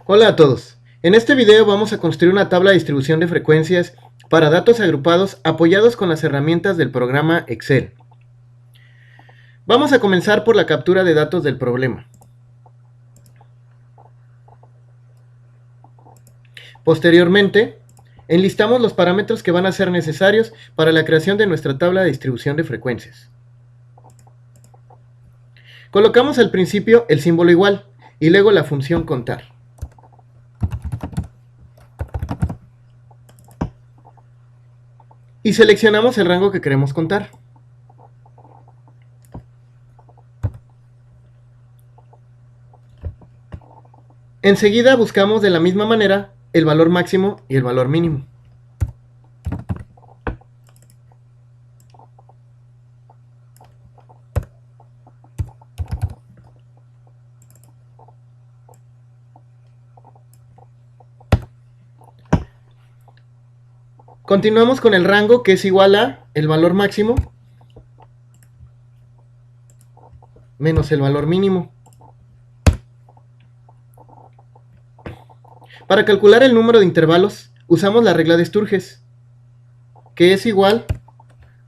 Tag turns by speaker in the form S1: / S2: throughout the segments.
S1: Hola a todos. En este video vamos a construir una tabla de distribución de frecuencias para datos agrupados apoyados con las herramientas del programa Excel. Vamos a comenzar por la captura de datos del problema. Posteriormente, enlistamos los parámetros que van a ser necesarios para la creación de nuestra tabla de distribución de frecuencias. Colocamos al principio el símbolo igual y luego la función contar. Y seleccionamos el rango que queremos contar. Enseguida buscamos de la misma manera el valor máximo y el valor mínimo. Continuamos con el rango, que es igual a el valor máximo menos el valor mínimo. Para calcular el número de intervalos, usamos la regla de Sturges, que es igual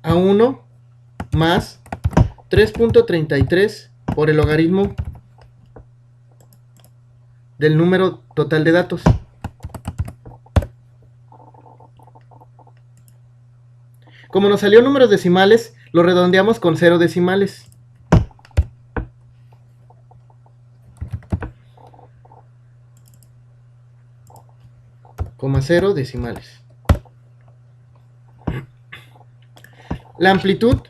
S1: a 1 más 3.33 por el logaritmo del número total de datos. Como nos salió números decimales, lo redondeamos con 0 decimales. Coma 0 decimales. La amplitud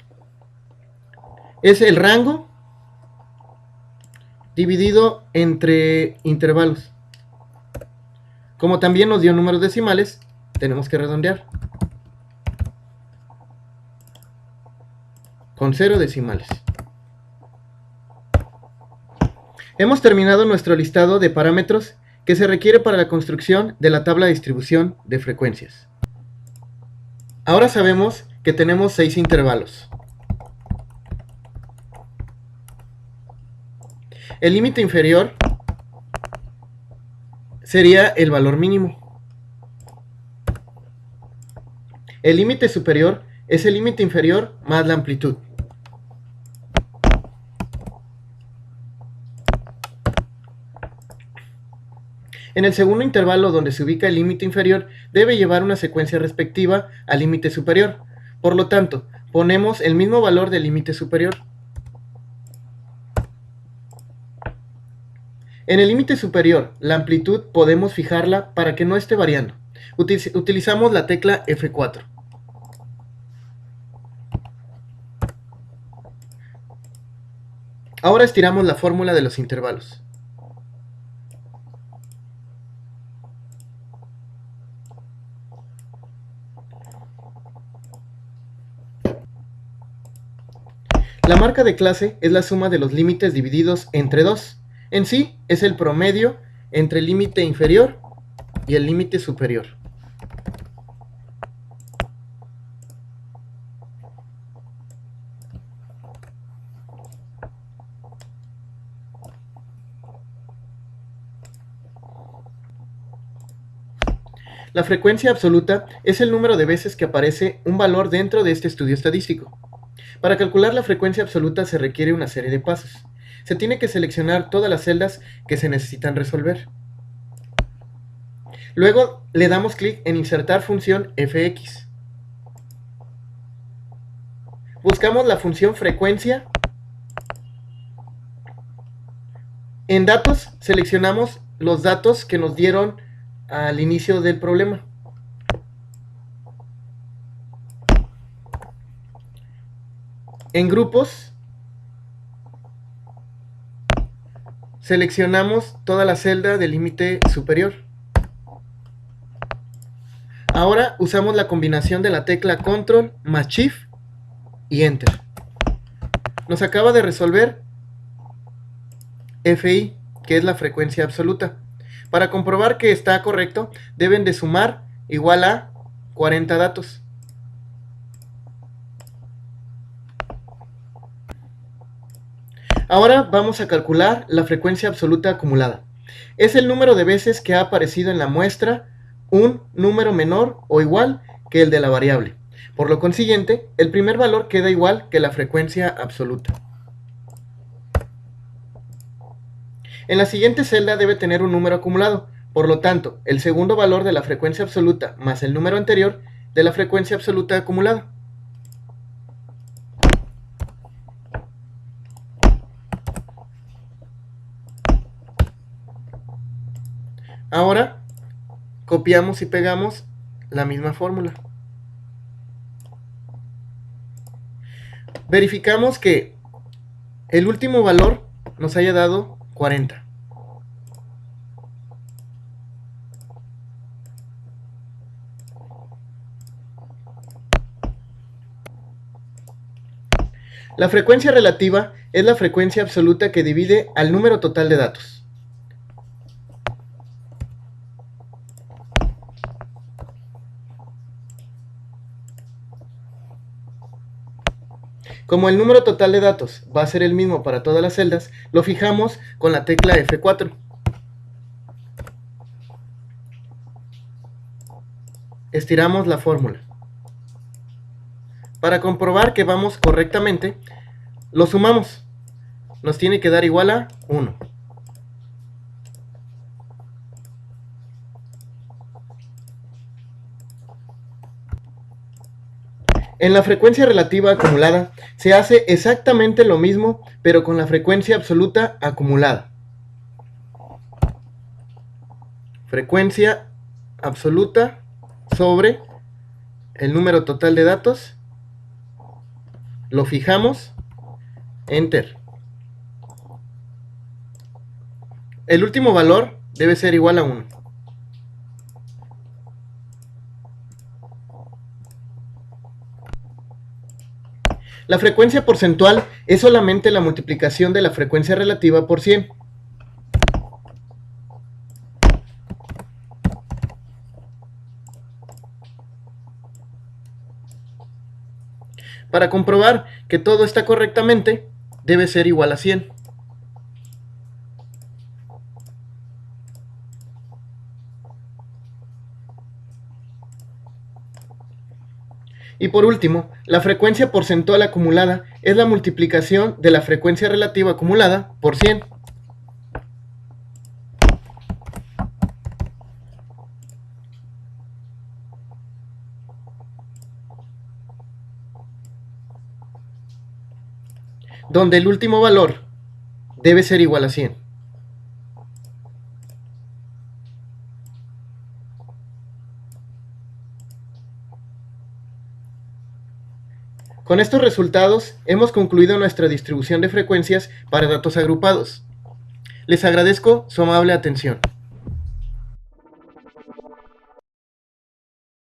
S1: es el rango dividido entre intervalos. Como también nos dio números decimales, tenemos que redondear con 0 decimales. Hemos terminado nuestro listado de parámetros que se requiere para la construcción de la tabla de distribución de frecuencias. Ahora sabemos que tenemos 6 intervalos. El límite inferior sería el valor mínimo. El límite superior es el límite inferior más la amplitud. En el segundo intervalo, donde se ubica el límite inferior, debe llevar una secuencia respectiva al límite superior. Por lo tanto, ponemos el mismo valor del límite superior. En el límite superior, la amplitud podemos fijarla para que no esté variando. Utilizamos la tecla F4. Ahora estiramos la fórmula de los intervalos. La marca de clase es la suma de los límites divididos entre 2. En sí, es el promedio entre el límite inferior y el límite superior. La frecuencia absoluta es el número de veces que aparece un valor dentro de este estudio estadístico. Para calcular la frecuencia absoluta se requiere una serie de pasos. Se tiene que seleccionar todas las celdas que se necesitan resolver. Luego le damos clic en insertar función fx. Buscamos la función frecuencia. En datos seleccionamos los datos que nos dieron al inicio del problema. En grupos seleccionamos toda la celda del límite superior. Ahora usamos la combinación de la tecla Control más Shift y Enter. Nos acaba de resolver FI, que es la frecuencia absoluta. Para comprobar que está correcto, deben de sumar igual a 40 datos. Ahora vamos a calcular la frecuencia absoluta acumulada. Es el número de veces que ha aparecido en la muestra un número menor o igual que el de la variable. Por lo consiguiente, el primer valor queda igual que la frecuencia absoluta. En la siguiente celda debe tener un número acumulado. Por lo tanto, el segundo valor de la frecuencia absoluta más el número anterior de la frecuencia absoluta acumulada. Ahora, copiamos y pegamos la misma fórmula. Verificamos que el último valor nos haya dado 40. La frecuencia relativa es la frecuencia absoluta que divide al número total de datos. Como el número total de datos va a ser el mismo para todas las celdas, lo fijamos con la tecla F4. Estiramos la fórmula. Para comprobar que vamos correctamente, lo sumamos. Nos tiene que dar igual a 1. En la frecuencia relativa acumulada se hace exactamente lo mismo, pero con la frecuencia absoluta acumulada. Frecuencia absoluta sobre el número total de datos. Lo fijamos. Enter. El último valor debe ser igual a 1. La frecuencia porcentual es solamente la multiplicación de la frecuencia relativa por 100. Para comprobar que todo está correctamente, debe ser igual a 100. Y por último, la frecuencia porcentual acumulada es la multiplicación de la frecuencia relativa acumulada por 100. Donde el último valor debe ser igual a 100. Con estos resultados hemos concluido nuestra distribución de frecuencias para datos agrupados. Les agradezco su amable atención.